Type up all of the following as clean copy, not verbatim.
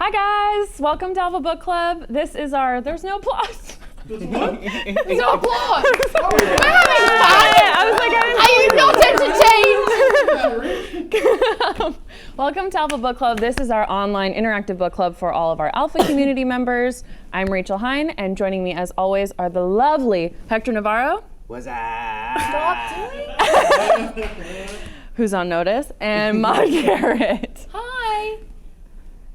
Hi guys, welcome to Alpha Book Club. This is our, there's no applause. There's no applause. I was like, Are you not entertained? welcome to Alpha Book Club. This is our online interactive book club for all of our Alpha community members. I'm Rachel Heine, and joining me as always are the lovely Hector Navarro. What's up? Stop doing Who's on notice, and Maude Garrett. Hi.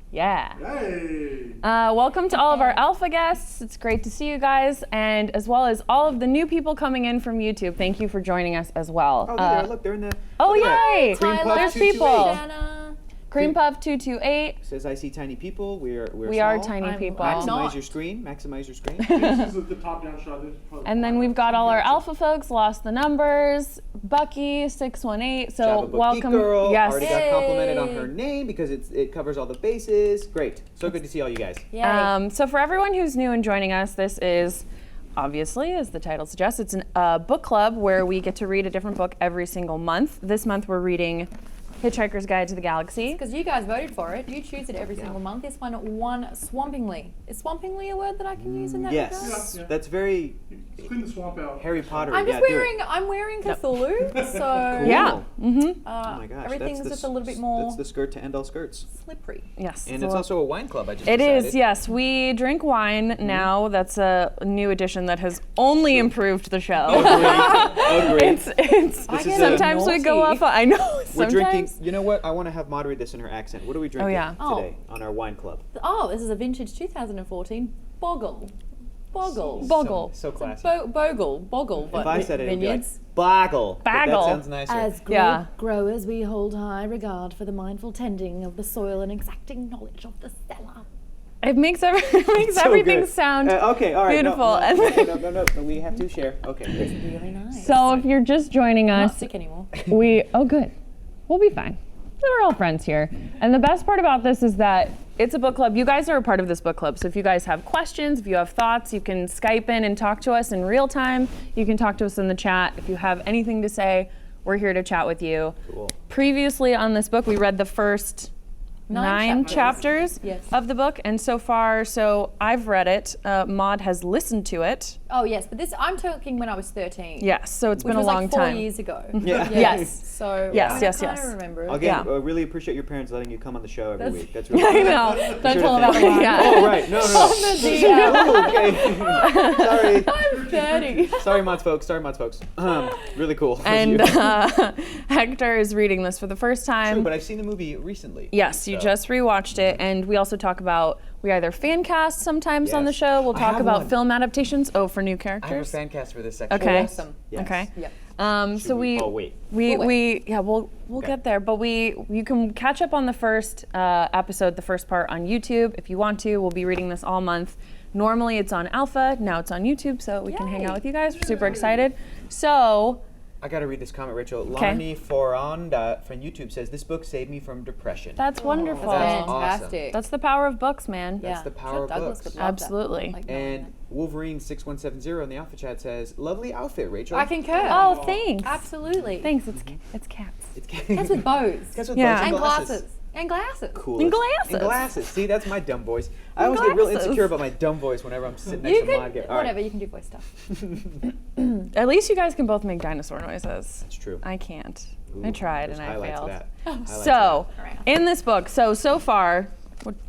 Yeah. Hey! Welcome to all of our Alpha guests. It's great to see you guys, and as well as all of the new people coming in from YouTube. Thank you for joining us as well. Oh, there, look, they're in the. Oh, look at yay! that. Cream Puff There's 228. people. Shanna. Cream Puff 228. Says I see tiny people. We are We small. tiny I'm people. not. Maximize your screen. Maximize your screen. This is the top-down shot. And then we've got all our Alpha folks, Lost the Numbers, Bucky 618. So Java Book welcome. Geek Girl Yes. already got complimented on her name because it covers all the bases. Great. So good to see all you guys. Yay. So for everyone who's new and joining us, this is obviously, as the title suggests, it's a book club where we get to read a different book every single month. This month we're reading Hitchhiker's Guide to the Galaxy. Because you guys voted for it. You choose it every single month. This one won swampingly. Is swampingly a word that I can use in that regard? Yes. Yeah. That's very Clean the swamp out. Harry Potter. I'm just yeah, do wearing. it. I'm wearing Cthulhu, so Cool. Yeah. Oh my gosh. everything's that's just a little bit more That's the skirt to end all skirts. slippery. Yes. And it's also a wine club. I just It decided. is, yes. We drink wine now. That's a new addition that has only improved the show. Agreed. It's I is get a- sometimes we go naughty. off. I know. We're Sometimes. drinking. You know what? I want to have Maude read this in her accent. What are we drinking yeah. today on our wine club? Oh, this is a vintage 2014 Boggle. Boggle. Boggle. So classy. Boggle. If I said it, it'd be like vineyards. Bagel. But Bagel. That sounds nicer. As Yeah. growers, we hold high regard for the mindful tending of the soil and exacting knowledge of the cellar. It makes, So everything good. sound Okay, all right. beautiful. No, we have to share. Okay. Good. Really nice. So if you're just joining I'm not us, sick anymore. oh good, we'll be fine. We're all friends here. And the best part about this is that it's a book club. You guys are a part of this book club. So if you guys have questions, if you have thoughts, you can Skype in and talk to us in real time. You can talk to us in the chat. If you have anything to say, we're here to chat with you. Cool. Previously on this book, we read the first nine chapters Yes. of the book. And so far, I've read it. Maude has listened to it. Oh yes, but this I'm talking when I was 13. Yes, so it's Which been a was long like 4 time. years ago. Yeah. Yes. So Yes, I yes, kinda yes. remember it. Again, Yeah. I really appreciate your parents letting you come on the show every That's- week. That's really I cool. know. Don't Sure tell to about thank- mine. Yeah. Oh, right. No. The Oh, okay. Sorry. I'm 30. Sorry, Mods folks. Really cool. And Hector is reading this for the first time. True, but I've seen the movie recently. Yes, you so- just rewatched it, and we also talk about, we either fan cast sometimes on the Yes. show, we'll I talk have about one. film adaptations, for new I have a characters. fan cast for this section. Okay. Awesome. Yes. Okay. Yep. So we, Oh, wait. we'll Okay. get there, but you can catch up on the first episode, the first part on YouTube if you want to. We'll be reading this all month. Normally it's on Alpha, now it's on YouTube, so we can hang Yay. out with you guys. We're super excited. So, I gotta read this comment, Rachel. Lani Foronda from YouTube says, "This book saved me from depression." that's wonderful. That's Fantastic. That's the power of books, man. yeah. the power Sure, of Douglas books. would love Absolutely. That. Like knowing And Wolverine6170 in the Alpha chat says, "Lovely outfit, Rachel." that. I concur. Oh, thanks. Absolutely. Thanks, it's cats. It's Cats with bows. Cats with Yeah. bows And glasses. And glasses. Cool. And glasses. And glasses. See, that's my dumb voice. I And always get real glasses. insecure about my dumb voice whenever I'm sitting next You to can, Maude Garrett. All right. whatever, you can do voice stuff. At least you guys can both make dinosaur noises. That's true. I can't. Ooh, I tried there's and I highlights of failed. that. Highlights of So, that. in this book, so far,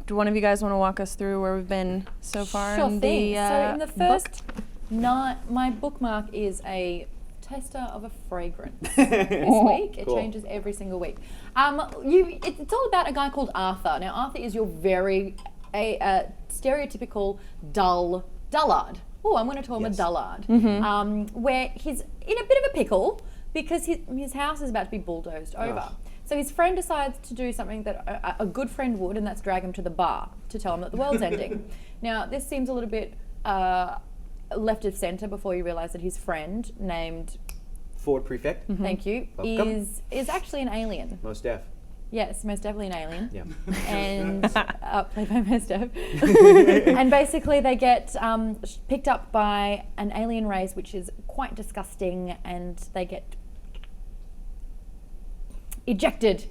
do one of you guys want to walk us through where we've been so far Sure in thing. the So in the book? first night, my bookmark is a taster of a fragrance this week. It Cool. changes every single week. It's all about a guy called Arthur. Now Arthur is your very stereotypical dullard. Oh, I'm going to call him a Yes. dullard. Mm-hmm. Where he's in a bit of a pickle because his house is about to be bulldozed over. Ugh. So his friend decides to do something that a good friend would, and that's drag him to the bar to tell him that the world's ending. Now, this seems a little bit left of center before you realize that his friend, named Ford Prefect. thank you, Welcome. is actually an alien. Most deaf. Yes, most definitely an alien. Yeah. And played by Most Def. And basically they get picked up by an alien race which is quite disgusting, and they get ejected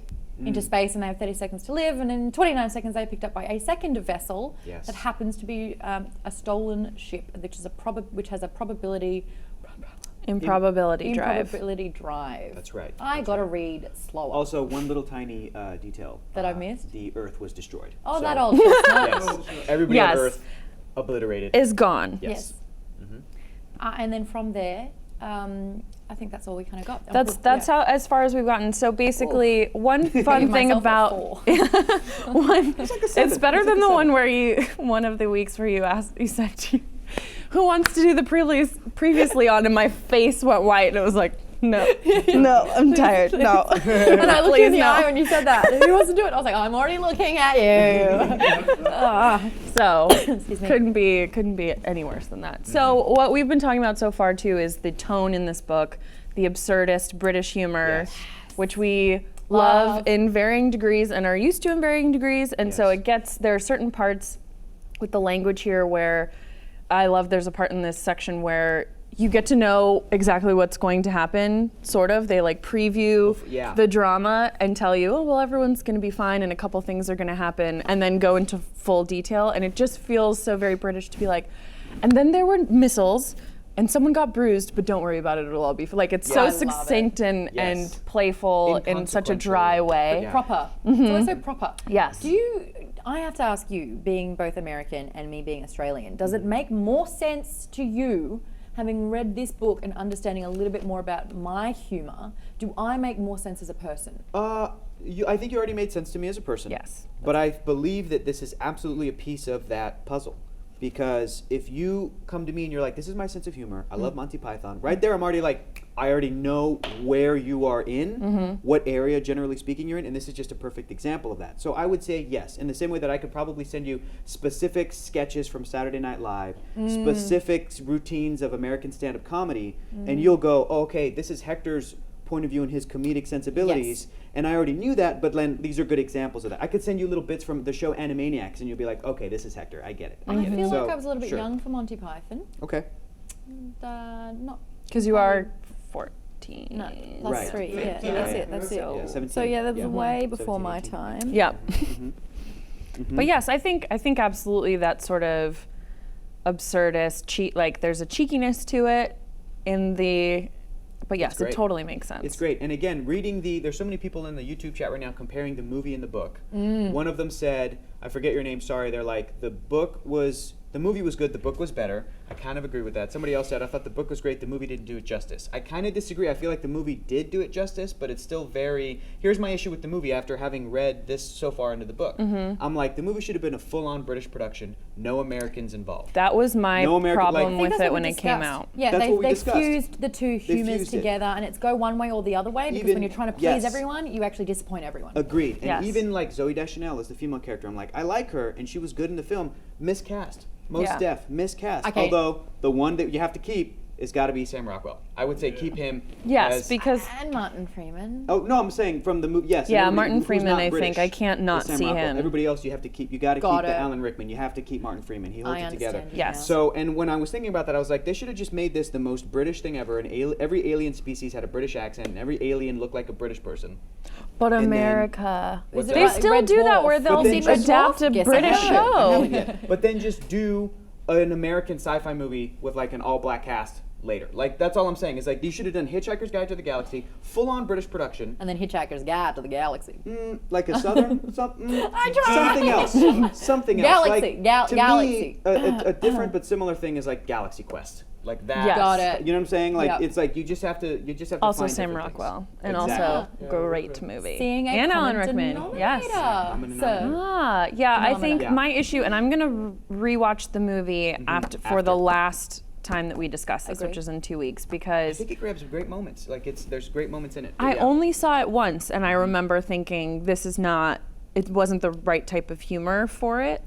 into space, and they have 30 seconds to live, and in 29 seconds they're picked up by a second vessel Yes. that happens to be a stolen ship, which has a probability Improbability drive. improbability drive. That's right. I That's gotta right. read slower. Also, one little tiny detail That I've missed? The Earth was destroyed. Oh, So- that old chestnut. Yes. Everybody Yes. on Earth obliterated. Is gone. Yes. And then from there, I think that's all we kind of got. That's how as far as we've gotten. So basically, one fun thing about one, it's better than the one where one of the weeks where you said who wants to do the previously on, and my face went white, and it was like, no, I'm tired, no. And I looked you in the Please, no. eye when you said that. Who wants to do it? I was like, I'm already looking at you. So Excuse me. couldn't be any worse than that. So what we've been talking about so far too is the tone in this book, the absurdist British humor, Yes. which we love in varying degrees and are used to in varying degrees. And so there are certain parts with the language here where I love, there's a part in this section where you get to know exactly what's going to happen, sort of. They like preview the drama and tell you, oh, well, everyone's going to be fine and a couple things are going to happen, and then go into full detail. And it just feels so very British to be like, and then there were missiles and someone got bruised, but don't worry about it, it'll all be like, it's so I love succinct and playful in such a dry way. Proper. It's always so proper. Yes. I have to ask you, being both American and me being Australian, does it make more sense to you, having read this book and understanding a little bit more about my humor, do I make more sense as a person? I think you already made sense to me as a person. Yes. But I believe that this is absolutely a piece of that puzzle. Because if you come to me and you're like, this is my sense of humor, I love Monty Python, right there I'm already like, I already know where you are in, what area generally speaking you're in, and this is just a perfect example of that. So I would say yes, in the same way that I could probably send you specific sketches from Saturday Night Live, specific routines of American stand-up comedy, and you'll go, oh, okay, this is Hector's point of view and his comedic sensibilities, and I already knew that, but then these are good examples of that. I could send you little bits from the show Animaniacs, and you'll be like, okay, this is Hector, I get it. I feel So, like I was a little bit sure. young for Monty Python. Okay. Not Because you are 14. no, plus Right. 3. Yeah, Yeah. that's it. That's it. Yeah, 17. So yeah, that was Yeah. way before 17, my 18. time. Yeah. But yes, I think absolutely that sort of absurdist like there's a cheekiness to it in the, but yes, it great. totally makes sense. It's great. And again, there's so many people in the YouTube chat right now comparing the movie and the book. One of them said, I forget your name, sorry, they're like, the movie was good, the book was better. I kind of agree with that. Somebody else said, I thought the book was great, the movie didn't do it justice. I kind of disagree. I feel like the movie did do it justice, but it's still here's my issue with the movie after having read this so far into the book. I'm like, the movie should have been a full-on British production, no Americans involved. That was my No American- problem like- with it when it came discussed. out. Yeah, That's what we they discussed. fused the two humors fused it. together, and it's go one way or the other way, because Even- when you're trying to please yes. everyone, you actually disappoint everyone. Agreed. And Yes. even like Zooey Deschanel as the female character, I'm like, I like her, and she was good in the film. Miscast. Most deaf. Miscast. Okay. Although the one that you have to keep is got to be Sam Rockwell. I would say keep him. Yes, as, because And Martin Freeman. Oh no, I'm saying from the movie. Yes. Yeah, everybody Martin who's Freeman, not I British think. I can't not is Sam see Rockwell. him. Everybody else you have to keep. You got to Got keep the it. Alan Rickman. You have to keep Martin Freeman. He holds I it together. understand. Yes. So, and when I was thinking about that, I was like, they should have just made this the most British thing ever. And every alien species had a British accent, and every alien looked like a British person. But then- America, What's it they that? like still Red do that Dwarf? where But they'll then just- adapt a Yes, I British have. I haven't show. yet. But then just do an American sci-fi movie with like an all-black cast later. Like that's all I'm saying is like you should have done Hitchhiker's Guide to the Galaxy, full-on British production, And then Hitchhiker's Guide to the Galaxy. like a southern something else. Something Galaxy, else. Like, to Galaxy. me, a different but similar thing is like Galaxy Quest. Like that. Yes. Got it. You know what I'm saying? Like Yep. it's like you just have to Also find Sam different things. Rockwell, and Exactly. also great movie. Seeing a and Alan common Rickman. denominator. Yes. So, Yeah, I Phenomena. think Yeah. my issue, and I'm gonna rewatch the movie for the last time that we discuss this, which Agreed. is in 2 weeks, I because think it grabs great moments. Like there's great moments in it. But I yeah. only saw it once, and I remember thinking it wasn't the right type of humor for it.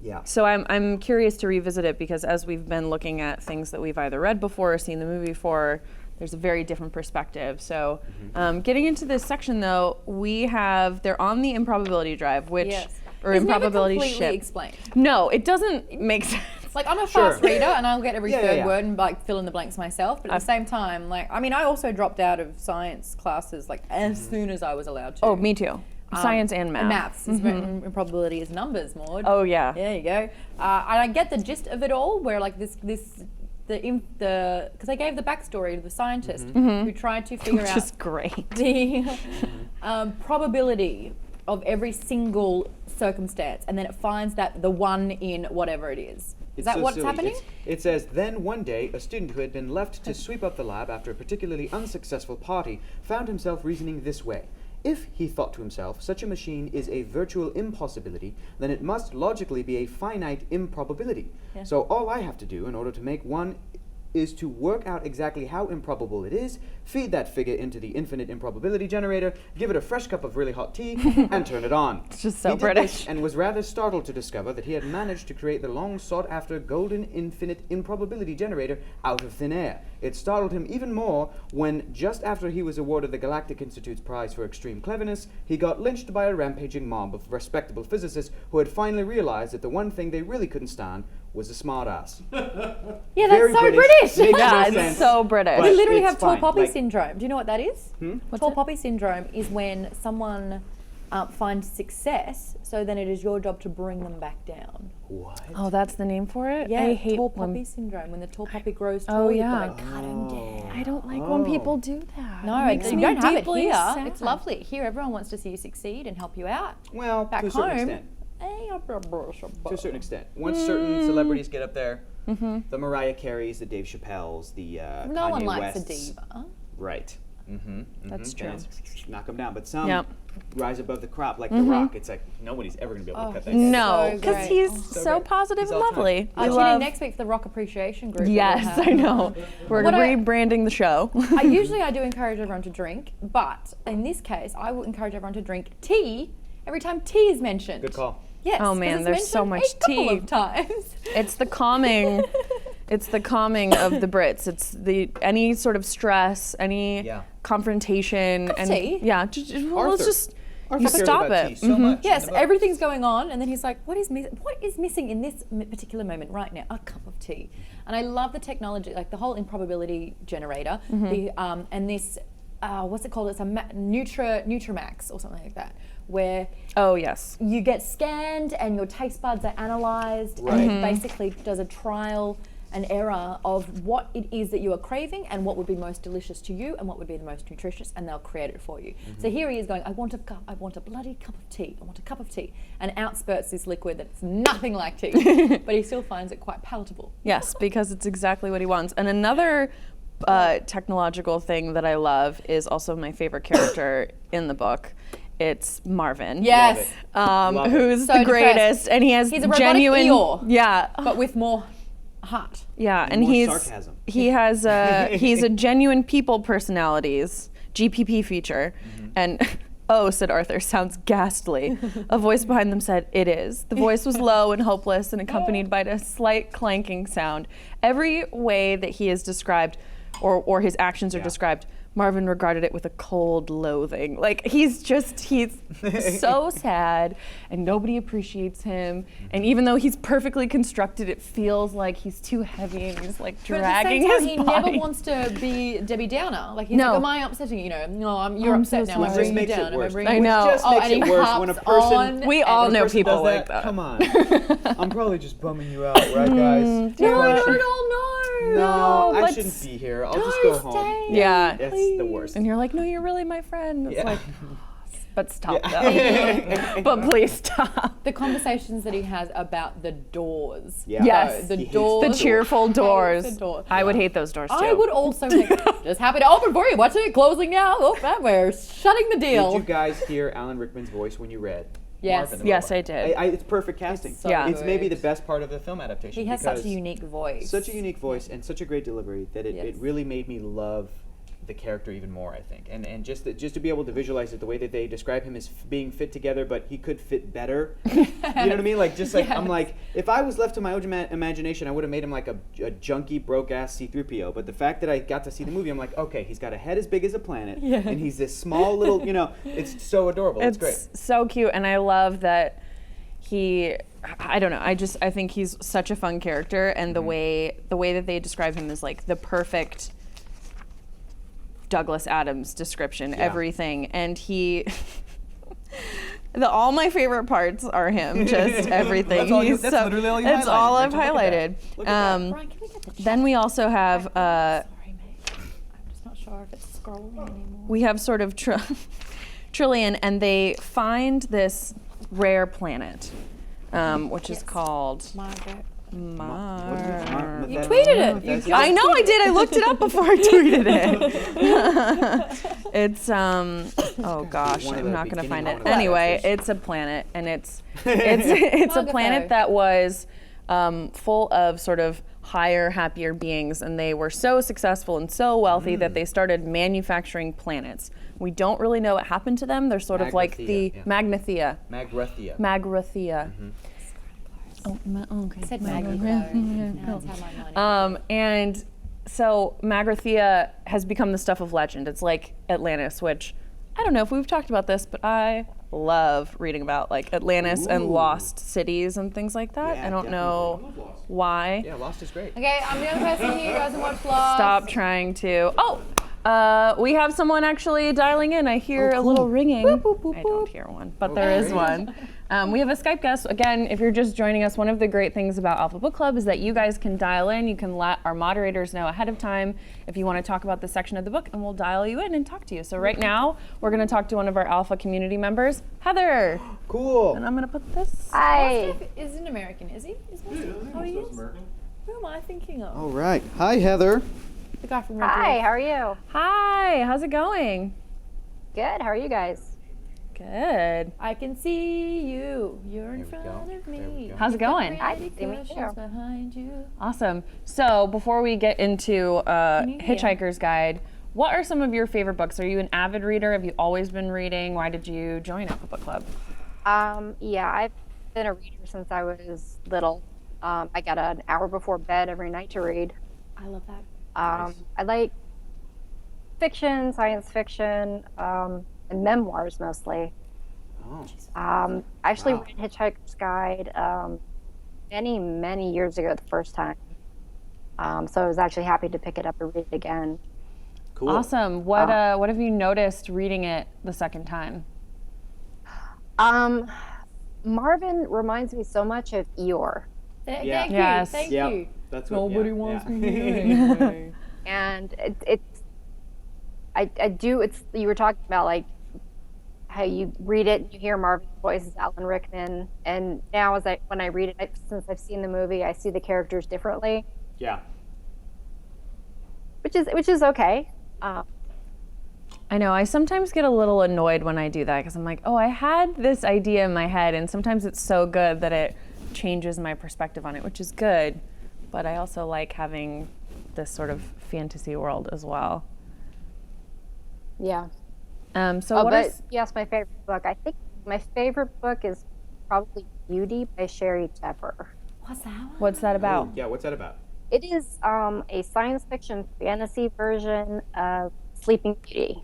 Yeah. So I'm curious to revisit it, because as we've been looking at things that we've either read before or seen the movie for, there's a very different perspective. So getting into this section though, they're on the improbability drive, which, yes. or It's never improbability completely ship. explained. No, it doesn't make sense. Like, I'm a Sure. fast reader, and I'll get every Yeah, third yeah. word and like fill in the blanks myself. But at the same time, like, I mean, I also dropped out of science classes like as soon as I was allowed to. Oh, me too. Science and math. Maths is improbability is numbers, Maude. Oh yeah. There you go. And I get the gist of it all, where like because I gave the backstory to the scientist who tried to figure Which out is great. the probability of every single circumstance, and then it finds that the one in whatever it is. Is that so what's silly. happening? It says, then one day, a student who had been left to sweep up the lab after a particularly unsuccessful party found himself reasoning this way. If, he thought to himself, such a machine is a virtual impossibility, then it must logically be a finite improbability. Yeah. So all I have to do in order to make one is to work out exactly how improbable it is, feed that figure into the infinite improbability generator, give it a fresh cup of really hot tea, and turn it on. It's just so He did British. this and was rather startled to discover that he had managed to create the long sought-after golden infinite improbability generator out of thin air. It startled him even more when, just after he was awarded the Galactic Institute's prize for extreme cleverness, he got lynched by a rampaging mob of respectable physicists who had finally realized that the one thing they really couldn't stand was a smartass. Yeah, Very that's so British. British. Makes Yeah, no it's sense. so British. But We literally it's have tall fine. poppy Like, syndrome. Do you know what that is? What's Tall it? poppy syndrome is when someone finds success, so then it is your job to bring them back down. What? Oh, that's the name for it? Yeah, I hate tall when poppy syndrome. When the tall poppy grows tall, Oh, you've yeah. got to cut them down. I don't like when people do that. No, It makes you me don't have it deeply here. sad. It's lovely. Here, everyone wants to see you succeed and help you out. Well, Back to a certain home, extent. to To a certain extent. Once certain celebrities get up there, the Mariah Careys, the Dave Chappelles, the No Kanye one likes Wests. a diva. Right. That's true. Knock them down. But some Yep. rise above the crop, like The Rock. It's like nobody's ever going to be able to cut that guy. No, So because great. he's So so great. positive He's and all time. lovely. We Tune love. in next week for the Rock Appreciation Group. that we'll Yes, have. I know. We're What I- rebranding the show. I do encourage everyone to drink, but in this case, I will encourage everyone to drink tea every time tea is mentioned. Good call. Yes. Oh, 'cause man, it's there's so mentioned much a couple tea. of times. It's the calming. It's the calming of the Brits. It's the any sort of stress, any Yeah. confrontation, Cup of and tea. yeah, well, let's Arthur. just Arthur you cares stop about it. tea so much Yes, in the book. everything's going on, and then he's like, "What is missing in this particular moment right now? A cup of tea." And I love the technology, like the whole improbability generator, the and this, what's it called? It's a Nutramax or something like that, where Oh yes. you get scanned and your taste buds are analyzed, and it basically does a trial and error of what it is that you are craving and what would be most delicious to you and what would be the most nutritious, and they'll create it for you. So here he is going, I want a bloody cup of tea, I want a cup of tea, and out spurts this liquid that's nothing like tea, but he still finds it quite palatable. Yes, because it's exactly what he wants. And another technological thing that I love is also my favorite character in the book. It's Marvin. Yes, Love it. Who's So the depressed. greatest, and he has He's a robotic genuine. Eeyore. Yeah, but with more heart. yeah, and more he's sarcasm. he has he's a genuine people personalities GPP feature, and oh, said Arthur, sounds ghastly. A voice behind them said, it is. The voice was low and hopeless and accompanied by a slight clanking sound. Every way that he is described, or his actions are described, Marvin regarded it with a cold loathing. Like, he's so sad, and nobody appreciates him. And even though he's perfectly constructed, it feels like he's too heavy and he's like But dragging at the his same time, body. he never wants to be Debbie Downer. Like, he's No. like, am I upsetting you? You know, no, you're I'm upset so now. I'm sorry. Which bringing you makes down. it Am I worse. bringing I you know. Just Oh, makes and he it worse when a hops person. on We and all when a know person people does like that. that. Come on. I'm probably just bumming you out, right, guys? No, Yeah, not at all, no. No, I but shouldn't be here. I'll just go Don't home. stay. Yeah. That's the worst. And you're like, no, you're really my friend. It's Yeah. like, but stop Yeah. though. But please stop. The conversations that he has about the doors. Yeah. Yes. The He hates doors. The cheerful doors. the door. I would hate those doors too. I would also make, just happy to open for you. What's it? Closing now. Oh, we're shutting the deal. Did you guys hear Alan Rickman's voice when you read? Yes. Marvin the Yes, Robot? I did. It's perfect casting. so Yeah. It's maybe good. the best part of the film adaptation. He has such a because unique voice. Such a unique voice and such a great delivery that it Yes. really made me love the character even more, I think. And just to be able to visualize it the way that they describe him as being fit together, but he could fit better. You know what I mean? Like, just like, I'm like, if I was left to my own imagination, I would have made him like a junky, broke-ass C-3PO. But the fact that I got to see the movie, I'm like, okay, he's got a head as big as a planet, and he's this small little, it's so adorable. It's great. so cute, and I love that he I don't know. I think he's such a fun character, and the way that they describe him is like the perfect Douglas Adams description, everything. And he, all my favorite parts are him, just everything. That's literally all you That's highlighted. all I've Look at that. highlighted. Look at that. Brian, can we get the Then we also have, Sorry, mate. I'm just not sure if it's scrolling anymore. we have sort of Trillian, and they find this rare planet, which is called Margaret. Mar. You tweeted it. I know I did. I looked it up before I tweeted it. It's oh gosh, One of I'm the not gonna beginning find one it. of the Anyway, letters. it's a planet, and it's a planet that was full of sort of higher, happier beings, and they were so successful and so wealthy that they started manufacturing planets. We don't really know what happened to them. They're sort of like the Magrathea, Magrathea. Magrathea. Oh, okay. I said Maggie though. That's how my money. And so Magrathea has become the stuff of legend. It's like Atlantis, which I don't know if we've talked about this, but I love reading about like Atlantis and Ooh. lost cities and things like that. Yeah, I don't know why. Yeah, Lost is great. Okay, I'm the only person here who hasn't watched Lost. Stop trying to. We have someone actually dialing in. I hear a little ringing. I don't hear one, but there is one. We have a Skype guest. Again, if you're just joining us, one of the great things about Alpha Book Club is that you guys can dial in. You can let our moderators know ahead of time if you want to talk about this section of the book, and we'll dial you in and talk to you. So right now, we're going to talk to one of our Alpha community members, Heather. Cool. And I'm going to put this. Hi. Steph isn't American, is he? Is oh, he is? Who am I thinking of? All right. Hi, Heather. The guy from Red Hi, Dwarf. how are you? Hi, how's it going? Good, how are you guys? Good. I can see you. You're in There we front go. of There we me. go. How's it going? Hi, Pretty see me cushions too. behind you. Awesome. So before we get into you hear? Hitchhiker's Guide, what are some of your favorite books? Are you an avid reader? Have you always been reading? Why did you join Alpha Book Club? Yeah, I've been a reader since I was little. I got an hour before bed every night to read. I love that. I like fiction, science fiction, and memoirs mostly. Oh. I actually Wow. read Hitchhiker's Guide many, many years ago the first time. So I was actually happy to pick it up and read it again. Cool. Awesome. What have you noticed reading it the second time? Marvin reminds me so much of Eeyore. Yeah. Thank Yes. you. Thank Yep. you. That's what. Nobody yeah, wants yeah. me And you were talking about like how you read it and you hear Marvin's voice as Alan Rickman, and now when I read it, since I've seen the movie, I see the characters differently, Yeah. which is okay. I know. I sometimes get a little annoyed when I do that because I'm like, oh, I had this idea in my head, and sometimes it's so good that it changes my perspective on it, which is good. But I also like having this sort of fantasy world as well. Yeah. So what but is yes, my favorite book. I think my favorite book is probably Beauty by Sherry Tepper. What's that one? what's that about? Yeah. What's that about? It is a science fiction fantasy version of Sleeping Beauty.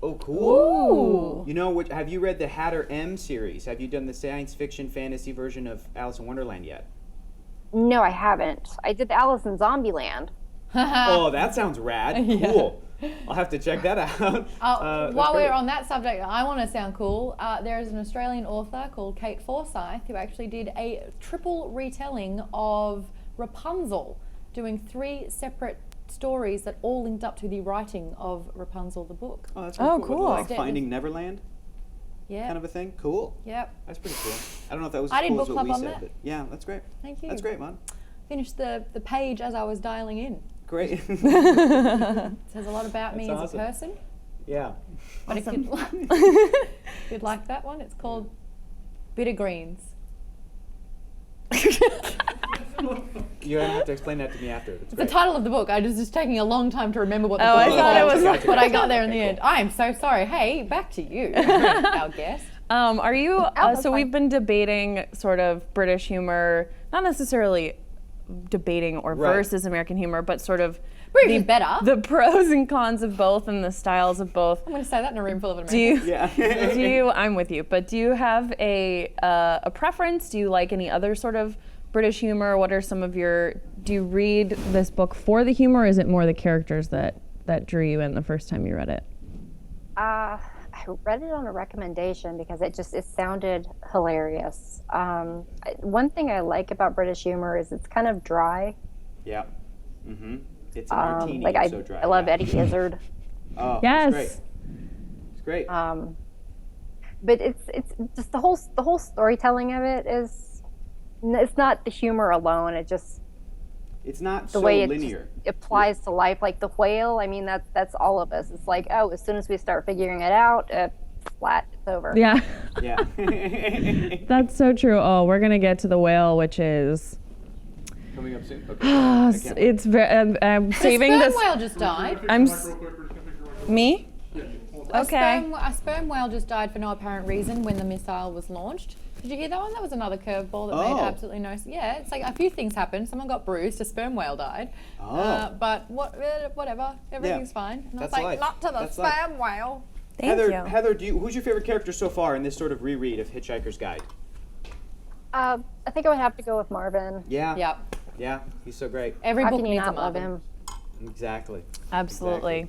Oh, cool. Ooh. You know, have you read the Hatter M series? Have you done the science fiction fantasy version of Alice in Wonderland yet? No, I haven't. I did the Alice in Zombieland. Oh, that sounds rad. Cool. I'll have to check that out. That's While great. we're on that subject, I want to sound cool. There is an Australian author called Kate Forsyth who actually did a triple retelling of Rapunzel, doing 3 separate stories that all linked up to the writing of Rapunzel the book. Oh, that's Oh, really cool. Like Finding Neverland Yeah. kind of a thing. Cool. Yep. That's pretty cool. I don't know if that was I as did cool book as what club we on said, that. but yeah, that's great. Thank you. That's great, man. Finished the page as I was dialing in. Great. It says a lot about me That's as awesome. a person. Yeah. But if you'd like that one, it's called Bitter Greens. You're gonna have to explain that to me after. It's The great. title of the book. I was just taking a long time to remember what the Oh, book I was thought it called, was like- but I got there in Okay, the end. cool. I am so sorry. Hey, back to you, our guest. Are you? that's So fine. we've been debating sort of British humor, not necessarily debating or Right. versus American humor, but sort of British is better. the pros and cons of both and the styles of both. I'm going to say that in a room full of Do you? Americans. Yeah. Do you? I'm with you. But do you have a preference? Do you like any other sort of British humor? What are some of your? Do you read this book for the humor? Or is it more the characters that drew you in the first time you read it? I read it on a recommendation because it sounded hilarious. One thing I like about British humor is it's kind of dry. Yeah. Mm-hmm. It's a martini. Like It's so dry. I love yeah. Eddie Izzard. Oh, Yes. It's great. But it's just the whole storytelling of it is, it's not the humor alone. It just It's not the so way it linear. just applies to life. Like the whale, I mean, that's all of us. It's like, oh, as soon as we start figuring it out, flat, it's over. Yeah. Yeah. That's so true. Oh, we're gonna get to the whale, which is Coming up soon. Okay. I can't wait. it's very. I'm The saving sperm this. whale just died. I'm Real s- quick, we're just gonna fix your mic. Me? Yeah, hold on. Okay. A sperm whale just died for no apparent reason when the missile was launched. Did you hear that one? That was another curveball that made Oh. absolutely no sense. Yeah, it's like a few things happened. Someone got bruised, a sperm whale died. Oh. But whatever, everything's fine. And I was That's like, life. not to the That's life. sperm whale. Thank you. Heather, who's your favorite character so far in this sort of reread of Hitchhiker's Guide? I think I would have to go with Marvin. Yeah. Yep. Yeah. He's so great. Every How book can you needs a not love Marvin. him? Exactly. Absolutely.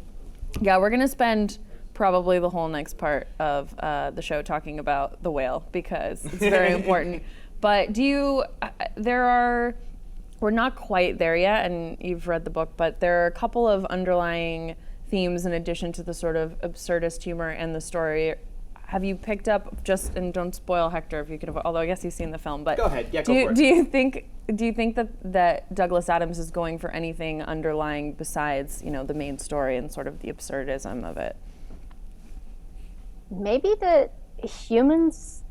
Yeah, we're gonna spend probably the whole next part of the show talking about the whale because it's very important. But we're not quite there yet, and you've read the book, but there are a couple of underlying themes in addition to the sort of absurdist humor and the story. Have you picked up and don't spoil Hector if you could, although I guess you've seen the film, but Go ahead. Yeah, go for it. do you think that Douglas Adams is going for anything underlying besides, the main story and sort of the absurdism of it? Maybe that humans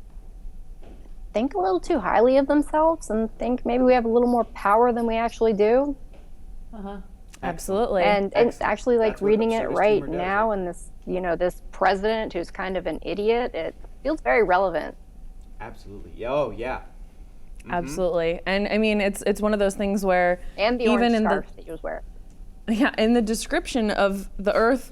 think a little too highly of themselves and think maybe we have a little more power than we actually do. Absolutely. And it's actually like That's what reading it absurdist right humor does, now, yeah. and this, this president who's kind of an idiot, it feels very relevant. Absolutely. Oh, yeah. Absolutely. And I mean, it's one of those things where And the even orange in scarf that he was wearing. in the description of the Earth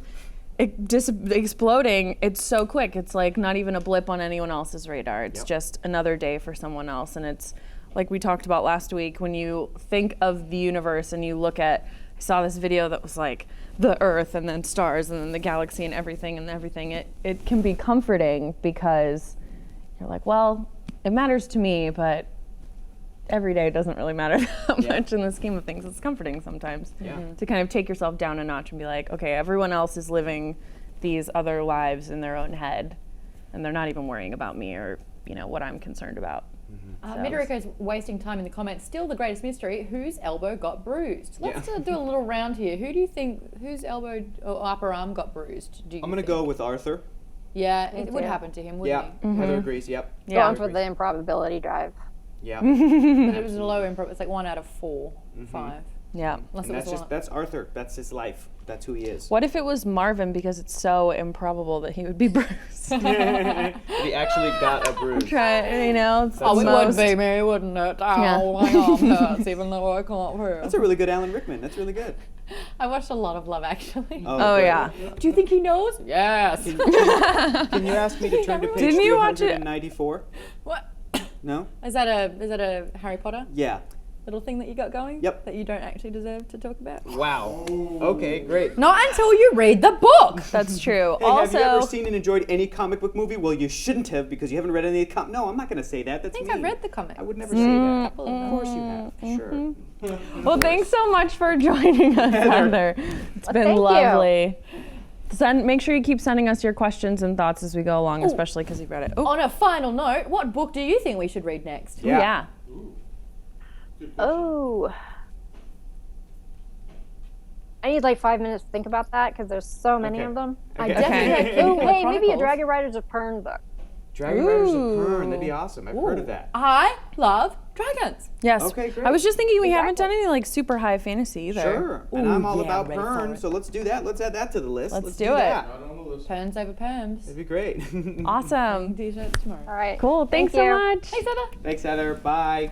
exploding, it's so quick. It's like not even a blip on anyone else's radar. It's just another day for someone else. And it's like we talked about last week, when you think of the universe and you look at, I saw this video that was like the Earth and then stars and then the galaxy and everything. It can be comforting because you're like, well, it matters to me, but every day doesn't really matter that much in the scheme of things. It's comforting sometimes to kind of take yourself down a notch and be like, okay, everyone else is living these other lives in their own head and they're not even worrying about me or what I'm concerned about. Midorico's wasting time in the comments. Still the greatest mystery. Whose elbow got bruised? Let's do a little round here. Who do you think, whose elbow or upper arm got bruised? I'm going to go with Arthur. Yeah, it would too. happen to him, wouldn't Yeah. he? Heather agrees. Yep. Yeah. Going for the improbability drive. Yeah. But it was a low improv. It's like 1 out of 4, 5. Yeah. Unless And it was that's Arthur. That's his life. That's who he is. What if it was Marvin because it's so improbable that he would be bruised? He actually got a bruise. It's the Oh, it most- would be me, wouldn't it? Oh, Yeah. my arm hurts, even though I can't hear. That's a really good Alan Rickman. That's really good. I watched a lot of Love Actually. Oh, great. yeah. Do you think he knows? Yes. Can you ask me to turn to page Didn't you watch it? 294? What? No? Is that a Harry Potter Yeah. little thing that you got going? Yep. That you don't actually deserve to talk about? Wow. Okay, great. Not until you read the book. That's true. Hey, have you ever seen and enjoyed any comic book movie? Well, you shouldn't have because you haven't read any of the No, I'm not going to say that. That's I think mean. I've read the comics. I would never say that. couple of them. Of course you have. Sure. Well, thanks so much for joining us, Heather. It's been thank you. lovely. Make sure you keep sending us your questions and thoughts as we go along, especially because you've read it. Oh, On a final note, what book do you think we should read next? yeah. Oh. I need like 5 minutes to think about that because there's so many Okay. of them. I Okay. definitely Oh, think hey, maybe a Chronicles. Dragon Riders of Pern book. Dragon Riders of Pern. That'd be awesome. I've heard of that. I love dragons. Yes. Okay, great. I was just thinking we haven't Exactly. done any like super high fantasy either. Sure. And I'm all yeah, about ready for Pern, it. so let's do that. Let's add that to the list. Let's do do it. that. Not on the list. Perms over perms. That'd be great. Awesome. T-shirts tomorrow. All right. Cool. Thanks Thank so you. much. Thanks, Heather. Thanks, Heather. Bye.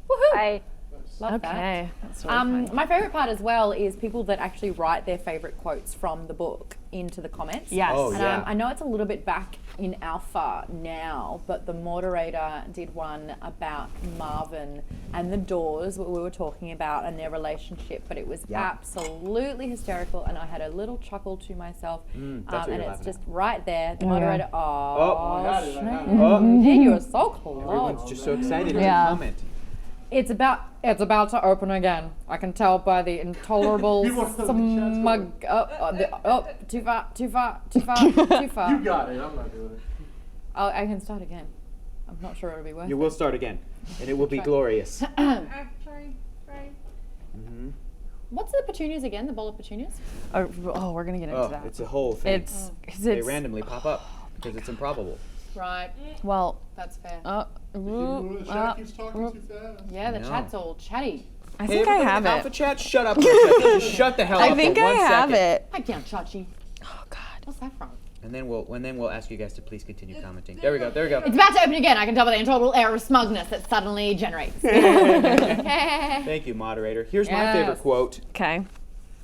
Woohoo. Bye. Nice. Love that. Okay. That's really fun. My favorite part as well is people that actually write their favorite quotes from the book into the comments. Yes. Oh, And yeah. I know it's a little bit back in alpha now, but the moderator did one about Marvin and the Doors, what we were talking about, and their relationship. But it was Yeah. absolutely hysterical, and I had a little chuckle to myself. That's what And you're it's laughing just at. right there. The Oh, yeah. moderator. Oh, Oh, I got it. Oh, you are so close. everyone's just so excited to Yeah. comment. It's about to open again. I can tell by the intolerable You want to know the smug. Too far, too far, too far, too far. You got it. I'm not doing it. Oh, I can start again. I'm not sure it'll be worth You it. will start again, and it will be Try. glorious. Sorry. What's the petunias again? The bowl of petunias? Oh, we're gonna get into Oh, that. it's a whole thing. It's because They it's randomly pop up because it's improbable. Right. well. That's fair. The chat keeps talking too fast. Yeah, the No. chat's all chatty. I think I have Alpha it. chat, shut up. For a second. Just shut the hell up. I think for I 1 have second. it. I can't chachi. Oh God. What's that from? And then we'll ask you guys to please continue commenting. There we go. There we go. It's about to open again. I can tell by the intolerable air of smugness that suddenly generates. Thank you, moderator. Here's my Yes. favorite quote. Okay.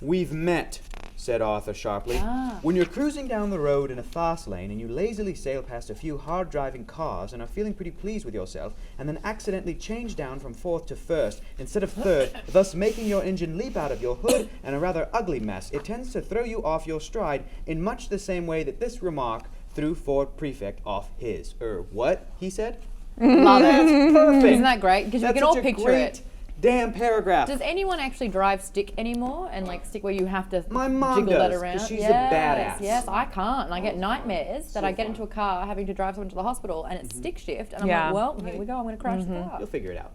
"We've met," said Arthur sharply. "When you're cruising down the road in a fast lane and you lazily sail past a few hard-driving cars and are feeling pretty pleased with yourself, and then accidentally change down from fourth to first instead of third, thus making your engine leap out of your hood in a rather ugly mess, it tends to throw you off your stride in much the same way that this remark threw Ford Prefect off his." What? He said? Love That's it. perfect. Isn't that great? Because we That's can all such a picture great it. damn paragraph. Does anyone actually drive stick anymore and like stick where you have to My mom jiggle that does, 'cause around? she's a badass. Yes, I can't. And I get nightmares that I get into a car having to drive someone to the hospital and it's stick shift and I'm Yeah. like, well, here we go. I'm going to crash the car. You'll figure it out.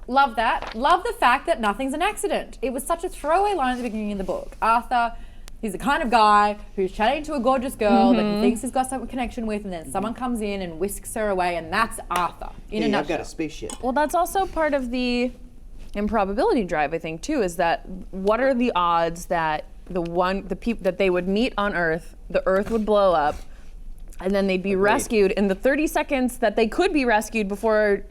Love that. Love the fact that nothing's an accident. It was such a throwaway line at the beginning of the book. Arthur, he's the kind of guy who's chatting to a gorgeous girl that he thinks he's got some connection with, and then someone comes in and whisks her away, and that's Arthur in a Hey, I've nutshell. got a spaceship. Well, that's also part of the improbability drive, I think, too, is that what are the odds that the people that they would meet on Earth, the Earth would blow up, and then they'd be rescued in the 30 seconds that they could be rescued before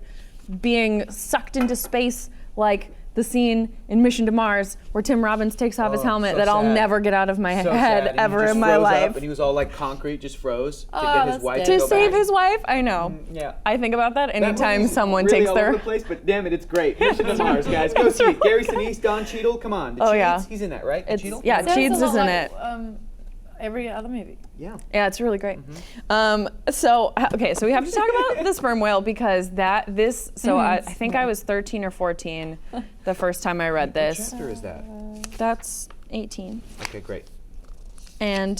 being sucked into space, like the scene in Mission to Mars where Tim Robbins takes off his helmet so that I'll sad. never get out of my So head sad. And he ever just in my froze up, life. and he was all like concrete, just froze to Oh, get his that's wife dead. to To go save back. his wife? I know. Yeah. I think about that That anytime movie's someone really takes all over their. the place, but damn it, it's great. Mission to Mars, guys, go see it. Gary Sinise, Don Cheadle, come on. The Oh, Cheats, yeah. he's in that, right? The It's, Cheadle? yeah, Sounds Cheats a lot is in like, it. every other movie. Yeah. Yeah, it's really great. So we have to talk about the sperm whale because I think I was 13 or 14 the first time I read What this. chapter is that? That's 18. Okay, great. And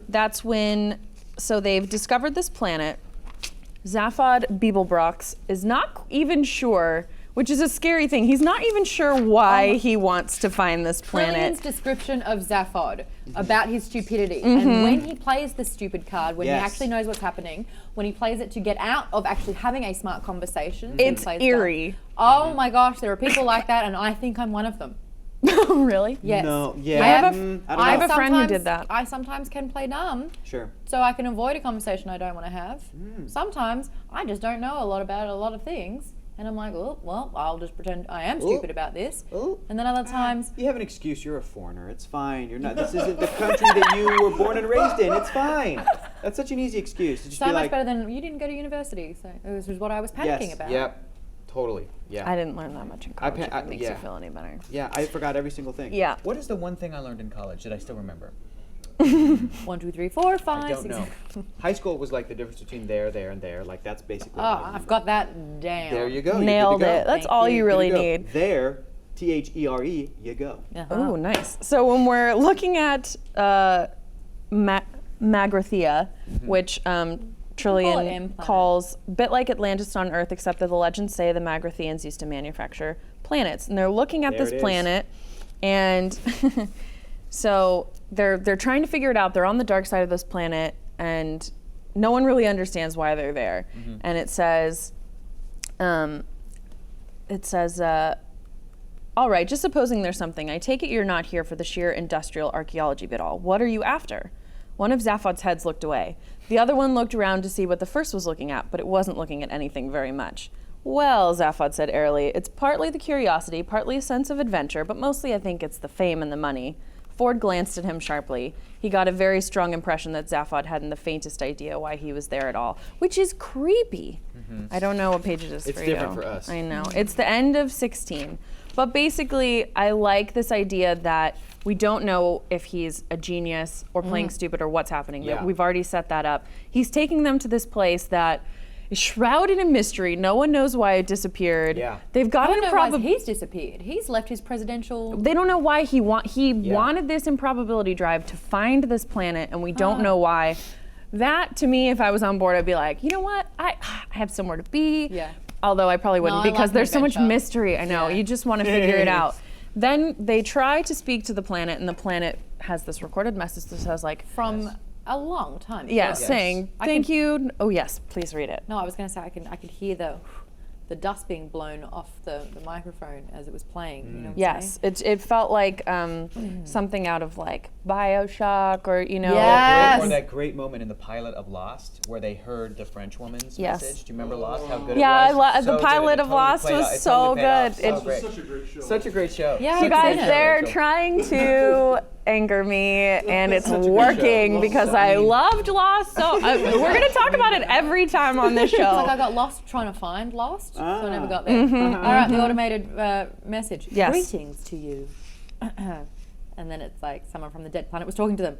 that's when, so they've discovered this planet. Zaphod Beeblebrox is not even sure, which is a scary thing. He's not even sure why he wants to find this planet. Trillian's description of Zaphod about his stupidity. And when he plays the stupid card, when Yes. he actually knows what's happening, when he plays it to get out of actually having a smart conversation. he It's plays eerie. dumb. Oh my gosh, there are people like that, and I think I'm one of them. Really? Yes. No, yeah. I have a I don't I have know. a friend who sometimes- did that. I sometimes can play dumb, Sure. so I can avoid a conversation I don't want to have. Sometimes I just don't know a lot about a lot of things, and I'm like, oh, well, I'll just pretend I am stupid about this. Oh. And then other times, You have an excuse. You're a foreigner. It's fine. You're not. This isn't the country that you were born and raised in. It's fine. That's such an easy excuse. To just so be much like, better than you didn't go to university. So this was what I was panicking yes, about. Yep. Totally. Yeah. I didn't learn that much in college. If I- it makes yeah. you feel any better. Yeah, I forgot every single thing. Yeah. What is the one thing I learned in college that I still remember? 1, 2, 3, 4, 5, I don't 6. know. High school was like the difference between there, and there. Like that's basically. Oh, what I I've remember. got that down. There you go. You're Nailed good to go. it. That's Thank all you. you Good to really go. need. There, THERE, you go. Uh-huh. Oh, nice. So when we're looking at Magrathea, which Trillian M-planet. calls a bit like Atlantis on Earth, except that the legends say the Magratheans used to manufacture planets, and they're looking at There this it is. planet, and so they're trying to figure it out. They're on the dark side of this planet, and no one really understands why they're there. And it says. All right, just supposing there's something. I take it you're not here for the sheer industrial archaeology bit all. What are you after? One of Zaphod's heads looked away. The other one looked around to see what the first was looking at, but it wasn't looking at anything very much. Well, Zaphod said airily, it's partly the curiosity, partly a sense of adventure, but mostly I think it's the fame and the money. Ford glanced at him sharply. He got a very strong impression that Zaphod hadn't the faintest idea why he was there at all, which is creepy. I don't know what page it is It's for you. different for us. I know. It's the end of 16. But basically, I like this idea that we don't know if he's a genius or playing stupid or what's happening. Yeah. We've already set that up. He's taking them to this place that is shrouded in mystery. No one knows why it disappeared. Yeah. They've got I an don't know why improbability. he's disappeared. He's left his presidential. They don't know why he wanted this improbability drive to find this planet, and we don't know why. That, to me, if I was on board, I'd be like, you know what? I have somewhere to be. Yeah. Although I probably wouldn't No, I because like there's so much adventure. mystery. I know. Yeah. You just want to figure it out. Then they try to speak to the planet, and the planet has this recorded message that says, like, From a long time ago. yeah, saying, I thank can- you. Oh, yes, please read it. No, I was going to say I could hear the dust being blown off the microphone as it was playing. You know what I'm Yes, saying? it felt like something out of, like, BioShock or, you know. Yes. Or that great moment in the pilot of Lost where they heard the French woman's Yes. message. Do you remember Lost? How good Yeah, it was? the So good, pilot and it of totally Lost played was out. It so totally paid off. good. So It's great. Such a great show. Such a great show. Yeah, Such You a guys, great show, they're Rachel. trying to anger me, and it's Such a good working show. because I loved Lost. So we're gonna talk about it every time on this It's like show. I got lost trying to find Lost, so I never got there. All right, the automated message. Yes. Greetings to you. And then it's like someone from the dead planet was talking to them.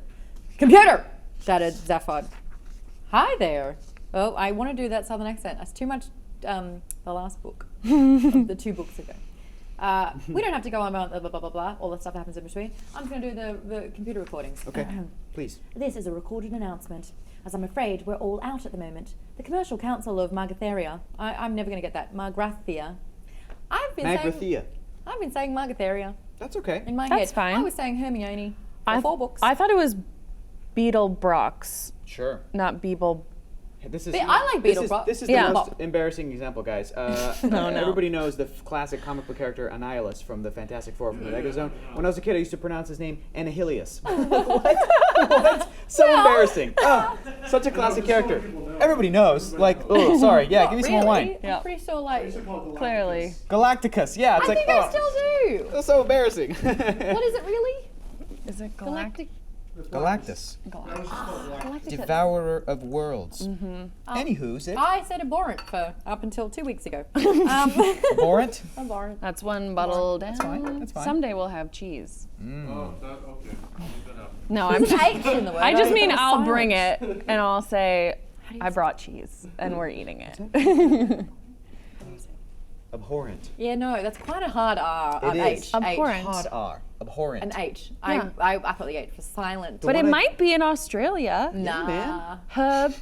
Computer! Shouted Zaphod. Hi there. Oh, I want to do that southern accent. That's too much the last book, of the 2 books ago. We don't have to go on about blah, blah, blah, blah, all the stuff that happens in between. I'm just going to do the computer recordings. Okay, please. This is a recorded announcement, as I'm afraid we're all out at the moment. The Commercial Council of Margatheria, I'm never going to get that, Margrathia. I've been saying Margatheria That's okay. in my That's head. fine. I was saying Hermione for 4 books. I thought it was Beetlebrox, Sure. not Beeble. This is. I like this Beetlebrox. This is Yeah. the most embarrassing example, guys. No. Everybody knows the classic comic book character Annihilus from the Fantastic Four from the Mega Zone. When I was a kid, I used to pronounce his name Annihilius. What? So embarrassing. Oh, such a classic character. Everybody knows. Like, oh, sorry. Yeah, give me some more wine. I'm pretty sure, like, Clearly. Galacticus. Yeah, it's I like. think I still do. That's so embarrassing. What is it really? Is it Galactic. Galactus. Devourer of worlds. Anywho's it? I said abhorrent for up until 2 weeks ago. Abhorrent? Abhorrent. That's one bottle down. fine, that's fine. Someday we'll have cheese. Oh, that, okay. I'll look that up. No, I'm. There's an H in the word. I just right? mean It's I'll silent. bring it and I'll say I brought cheese and we're eating it. Abhorrent. Yeah, no, that's quite a hard R. It H. is. Abhorrent. Hard R. Abhorrent. An H. Yeah. I thought the H was silent. But it one I- might be in Australia. Nah. man. Herb.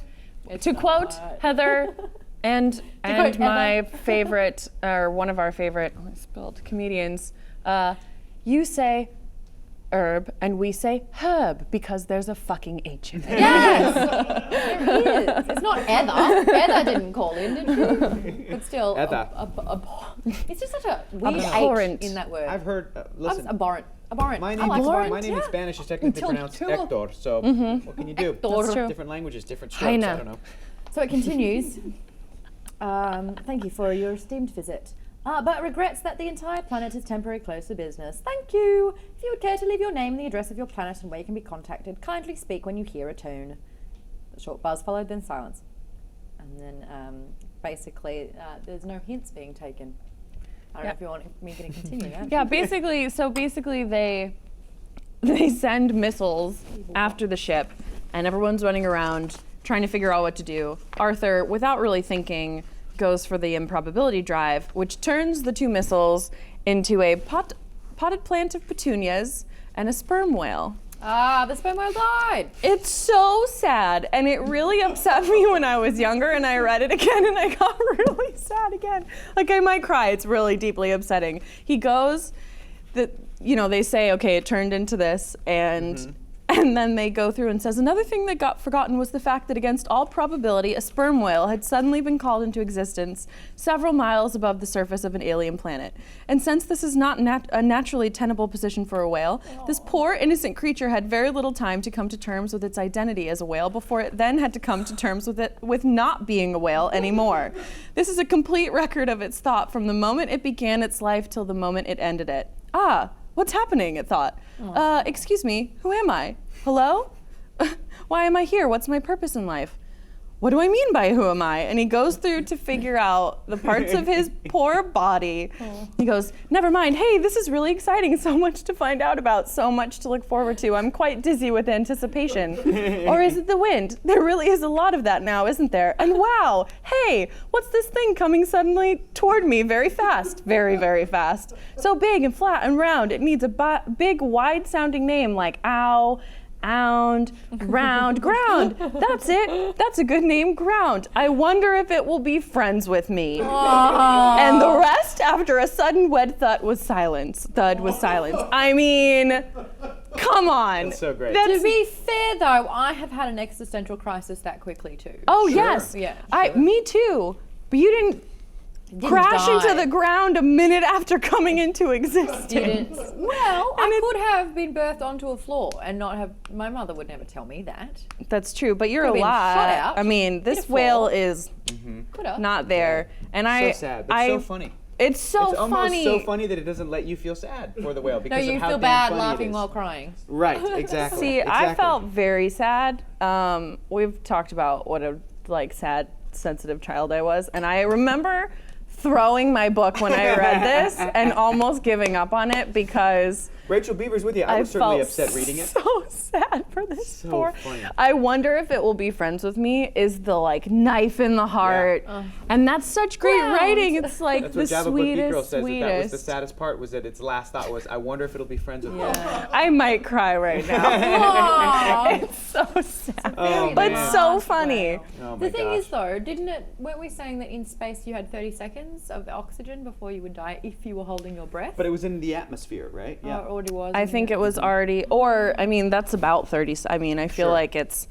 It's To quote not. Heather and quote my Heather. favorite or one of our favorite I spilled comedians, you say herb and we say herb because there's a fucking H in it. Yes! There is. It's not Heather. Heather didn't call in, did she? But still. Heather. It's just such a weird Abhorrent. H in that word. I've heard. Listen. Abhorrent. Abhorrent. My I name, like abhorrent. my name in Yeah. Spanish is technically Until pronounced two. Hector, so what can you do? That's true. Different languages, different strokes. Heine. I don't know. So it continues. Thank you for your esteemed visit. But regrets that the entire planet is temporarily closed for business. Thank you. If you would care to leave your name and the address of your planet and where you can be contacted, kindly speak when you hear a tone. A short buzz followed, then silence. And then basically there's no hints being taken. I don't know if you want me to continue that. Yeah, basically they send missiles after the ship and everyone's running around trying to figure out what to do. Arthur, without really thinking, goes for the improbability drive, which turns the 2 missiles into a potted plant of petunias and a sperm whale. The sperm whale died. It's so sad, and it really upset me when I was younger, and I read it again, and I got really sad again. Like, I might cry. It's really deeply upsetting. He goes, they say, okay, it turned into this, and And then they go through and says, another thing that got forgotten was the fact that against all probability, a sperm whale had suddenly been called into existence several miles above the surface of an alien planet. And since this is not a naturally tenable position for a whale, this poor innocent creature had very little time to come to terms with its identity as a whale before it then had to come to terms with not being a whale anymore. This is a complete record of its thought from the moment it began its life till the moment it ended it. Ah, what's happening, it thought. Excuse me, who am I? Hello? Why am I here? What's my purpose in life? What do I mean by who am I? And he goes through to figure out the parts of his poor body. He goes, never mind, hey, this is really exciting. So much to find out about, so much to look forward to. I'm quite dizzy with anticipation. Or is it the wind? There really is a lot of that now, isn't there? And wow, hey, what's this thing coming suddenly toward me very fast? Very, very fast. So big and flat and round, it needs a big, wide-sounding name like ow, ound, round, ground. That's it. That's a good name, ground. I wonder if it will be friends with me. And the rest, after a sudden wed thud, was silence. I mean, come on. That's so great. To be fair, though, I have had an existential crisis that quickly too. Oh, yes. Yeah. Me too. But you didn't crash die. into the ground a minute after coming into existence. Didn't. Well, I could have been birthed onto a floor and not have. My mother would never tell me that. That's true, but you're Could've been alive. shot out. I mean, this Hit a whale fall. is Coulda. not there. And So sad, but so funny. It's so It's almost funny. so funny that it doesn't let you feel sad for the whale No, because you of how feel damn bad funny it laughing is. while crying. Right, exactly. See, I exactly. felt very sad. We've talked about what a sad, sensitive child I was, and I remember throwing my book when I read this and almost giving up on it because Rachel Beaver's with you. I was certainly upset reading it. So sad for this So poor. funny. I wonder if it will be friends with me. Is the knife in the heart, and that's such great Ground. writing. It's like That's the what Java Book Geek Girl sweetest, says. That was the sweetest. saddest part. Was that its last thought was, I wonder if it'll be friends with me. I might cry right now. Aw. It's so sad, Oh, but man. so funny. Oh my The thing is, gosh. though, weren't we saying that in space you had 30 seconds of oxygen before you would die if you were holding your breath? But it was in the atmosphere, right? Oh, it already was. I think it was already, or I mean, that's about 30. I mean, I feel Sure. like it's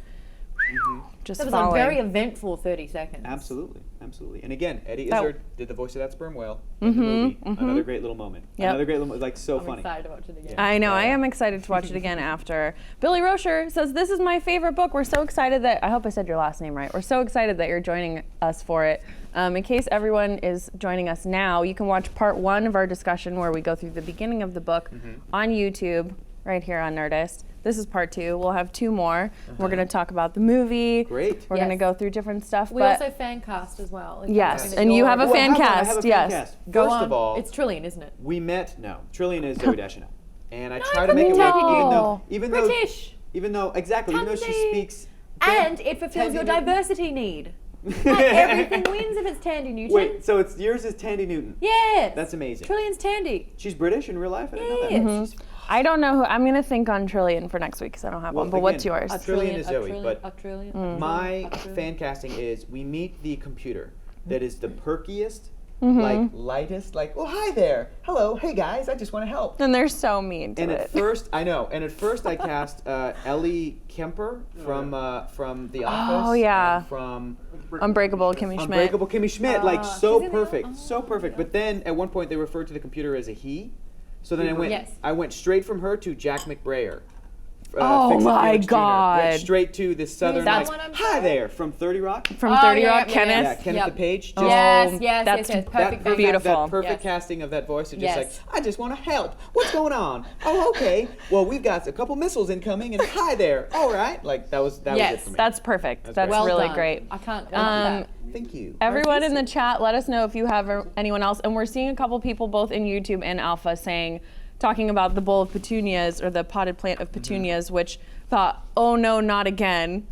just That was falling. a very eventful 30 seconds. Absolutely, absolutely. And again, Eddie That- Izzard did the voice of that sperm whale in the movie. Another great little moment. Yep. Another great little, so I'm funny. excited to watch it again. I know. I Yeah. am excited to watch it again after. Billy Rocher says, this is my favorite book. We're so excited that, I hope I said your last name right. We're so excited that you're joining us for it. In case everyone is joining us now, you can watch part 1 of our discussion where we go through the beginning of the book on YouTube, right here on Nerdist. This is part 2. We'll have 2 more. We're going to talk about the movie. Great. We're going to Yes. go through different stuff. We but also fan cast as well. if yes, something that and you you're- have a Well, I fan have one. I have cast. a fan Yes. cast. Go First on. of all, It's Trillian, isn't it? we met. No, Trillian is Zoe Deschanel, and I try to make it no. work, even though British. even though exactly, even though she Tandy. speaks. And it fulfills your Tandy Newton. diversity need. Like, everything wins if it's Tandy Newton. Wait, so it's yours is Tandy Newton. Yes. That's amazing. Trillian's Tandy. She's British in real life. I didn't know that. Yes. She's I don't know who. I'm going to think on Trillian for next week because I don't have Well, one. But what's again, yours? a Trillian is Zoe, but a trillion, my fan casting is we meet the computer that is the perkiest, like lightest, like, oh hi there, hello, hey guys, I just want to help. And they're so mean to And it. at first, I know. And at first, I cast Ellie Kemper from The Office. Oh, yeah. and from Unbreakable Kimmy Schmidt. Unbreakable Kimmy Schmidt. Like so she's in there? perfect, so perfect. But then at one point, they referred to the computer as a he. So then Yes. I went straight from her to Jack McBrayer. Oh Fix It my Felix Jr. God. Went straight to this southern, that like, one I'm hi sorry? there, from 30 Rock. From Oh, 30 yeah, Rock, yeah, Kenneth. Yeah, Kenneth Yep. the Page. Oh, Yes, yes, that's yes, yes. Perfect. That beautiful. That perfect Yes. casting of that voice is just Yes. like, I just want to help. What's going on? Oh, okay. Well, we've got a couple missiles incoming, and hi there. All right. Like that was it Yes. for me. That's perfect. That's, great. Well really done. great. I can't. I love that. Thank you. Everyone in the chat, let us know if you have anyone else. And we're seeing a couple people both in YouTube and Alpha talking about the bowl of petunias or the potted plant of petunias, which thought, oh no, not again.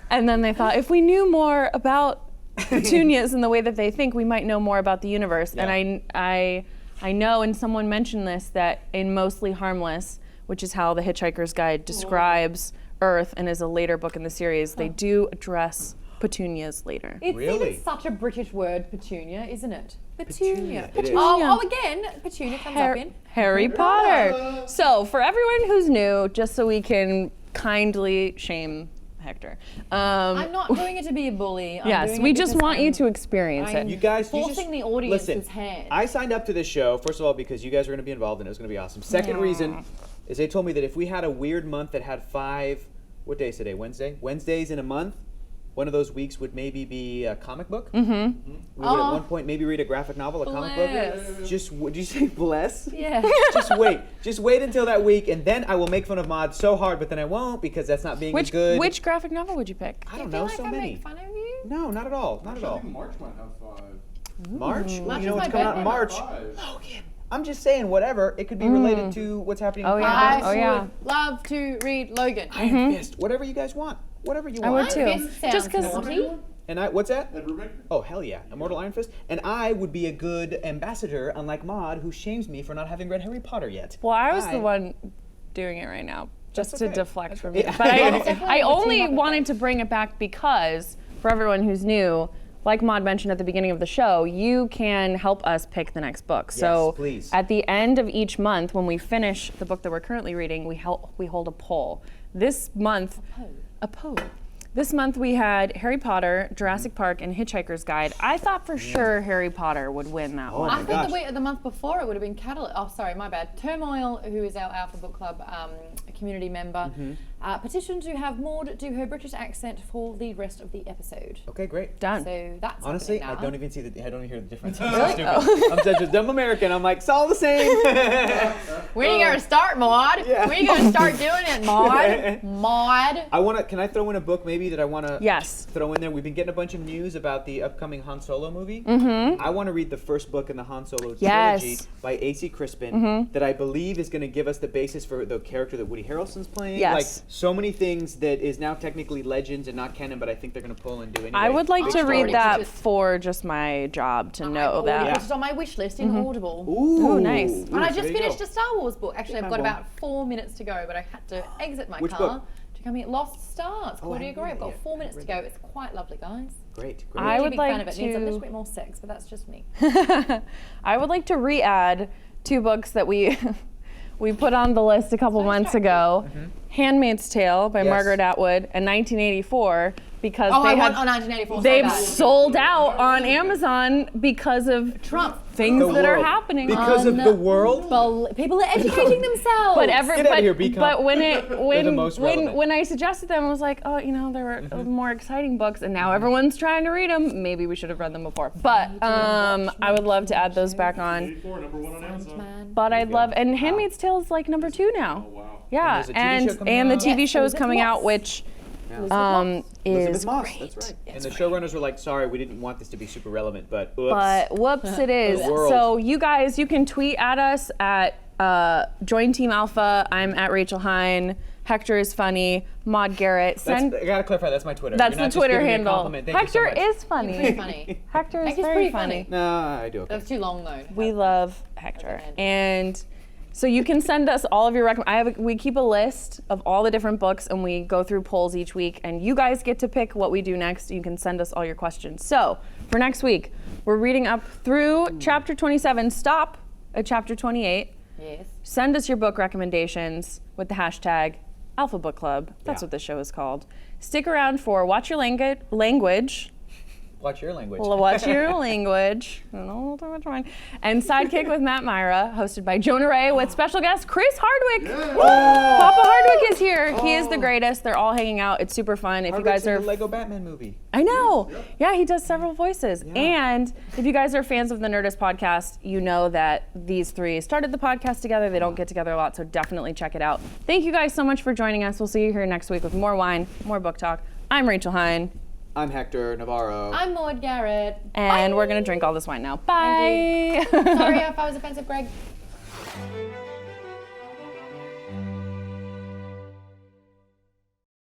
And then they thought, if we knew more about petunias in the way that they think, we might know more about the universe. Yeah. And I know, and someone mentioned this, that in Mostly Harmless, which is how the Hitchhiker's Guide describes Earth and is a later book in the series, they do address petunias later. It's Really? even such a British word, petunia, isn't it? Petunia. It is. Oh, again, petunia comes up in. Harry Potter. So for everyone who's new, just so we can kindly shame Hector. I'm not doing it to be a bully. I'm Yes, doing we it just because want you I'm- to experience it. I'm You guys, you forcing just- the audience's listen, hand. I signed up to this show, first of all, because you guys are going to be involved and it was going to be awesome. Second reason is they told me that if we had a weird month that had 5, what day is today? Wednesday? Wednesdays in a month, one of those weeks would maybe be a comic book. Mm-hmm. We would at one point maybe read a graphic novel, a comic book. Just, did you say bless? Yeah. Just wait until that week, and then I will make fun of Maude so hard, but then I won't because that's not being Which good. which graphic novel would you pick? I don't feel know, like so I many. make fun of you? No, not at all. Not at I all. think March might have 5. March? March You know is what's my coming out in birthday. March? 5. I'm just saying, whatever. It could be related to what's happening. Oh, in yeah. Canada. I Oh, yeah. would love to read Logan. Iron Fist. Whatever you guys want. Whatever you I want. would too. Iron Fist sounds Just 'cause- naughty. And I, what's that? Edward Rick? Oh, hell yeah. Immortal Iron Fist. And I would be a good ambassador, unlike Maude, who shames me for not having read Harry Potter yet. Well, I was the one doing it right now, just That's to okay. deflect That's from okay. you. But I Definitely only team up wanted to bring it back because, for everyone who's new, like Maude mentioned at the beginning of the show, you can help us pick the next book. So please. at the end of each month, when we finish the book that we're currently reading, we hold a poll. This month, a poll. This month we had Harry Potter, Jurassic Park, and Hitchhiker's Guide. I thought for sure Harry Potter would win that one. I my think gosh. the month before it would have been Catalyst. Oh, sorry, my bad. Turmoil, who is our Alpha Book Club community member, petitioned to have Maude do her British accent for the rest of the episode. Okay, great. Done. So that's Honestly, happening I now. don't even hear the difference. I'm so stupid. I'm such a dumb American. I'm like, it's all the same. When are you going to start, Maude? Yeah. When are you going to start doing it, Maude? Maude. Can I throw in a book maybe that I want to Yes. throw in there? We've been getting a bunch of news about the upcoming Han Solo movie. Mm-hmm. I want to read the first book in the Han Solo trilogy Yes. by A.C. Crispin that I believe is going to give us the basis for the character that Woody Harrelson's playing. Yes. Like so many things that is now technically legends and not canon, but I think they're going to pull and do anyway. I would like Big to Star read Wars. that Just- for just my job to know I've already that. put it on my wish list in Audible. Ooh, nice. And I so just there you finished go. a Star Wars book. Actually, I've Yeah, got well. about 4 minutes to go, but I had to exit my Which car book? to come here. Lost Stars, Claudia haven't Gray. read I've it got yet. 4 minutes to go. It's quite lovely, guys. Great. I I'm a would big like fan of it. It needs a to- little bit more sex, but that's just me. I would like to re-add 2 books that we we put on the list a couple months ago. Handmaid's Tale by Yes. Margaret Atwood and 1984 because Oh, I they want had 1984 so they've bad. sold out on Amazon because of Trump. things The that are world. happening. Because of the world. People are educating themselves. But Get outta here, Beacon. but when the most relevant. when I suggested them, I was like, oh, there were more exciting books, and now everyone's trying to read them. Maybe we should have read them before. But I would love to add those back on. 84, number 1 on Amazon. But I'd love, and Handmaid's Tale is like number 2 now. Oh, wow. Yeah, there's a TV show coming and the out. TV Yes, show is Elizabeth coming out, Moss. which Elizabeth is Moss. great. That's right. And It's the great. showrunners were like, sorry, we didn't want this to be super relevant, but oops. But whoops, it is. world. So you guys, you can tweet at us at Join Team Alpha. I'm at Rachel Heine. Hector is funny. Maude Garrett. I gotta clarify, that's my Twitter. That's You're the not just Twitter giving me a handle. compliment. Thank you so Hector much. is funny. Pretty funny. Hector is Hector's very pretty funny. funny. No, I do okay. That was too long though. We love Hector. hand. And so you can send us all of your we keep a list of all the different books and we go through polls each week and you guys get to pick what we do next. You can send us all your questions. So for next week, we're reading up through chapter 27. Stop at chapter 28. Yes. Send us your book recommendations with the hashtag Alpha Book Club. That's Yeah. what the show is called. Stick around for Watch Your Language. Watch your language. Watch Your Language. I don't know too much mine. And Sidekick with Matt Myra, hosted by Jonah Ray, with special guest Chris Hardwick. Papa Hardwick is here. He is the greatest. They're all hanging out. It's super fun. If you guys in are the Lego Batman movie. I know. Yeah, he does several voices. And if you guys are fans of the Nerdist podcast, you know that these 3 started the podcast together. They don't get together a lot, so definitely check it out. Thank you guys so much for joining us. We'll see you here next week with more wine, more book talk. I'm Rachel Heine, I'm Hector Navarro. I'm Maude Garrett. and we're going to drink all this wine now. Bye. Sorry if I was offensive, Greg.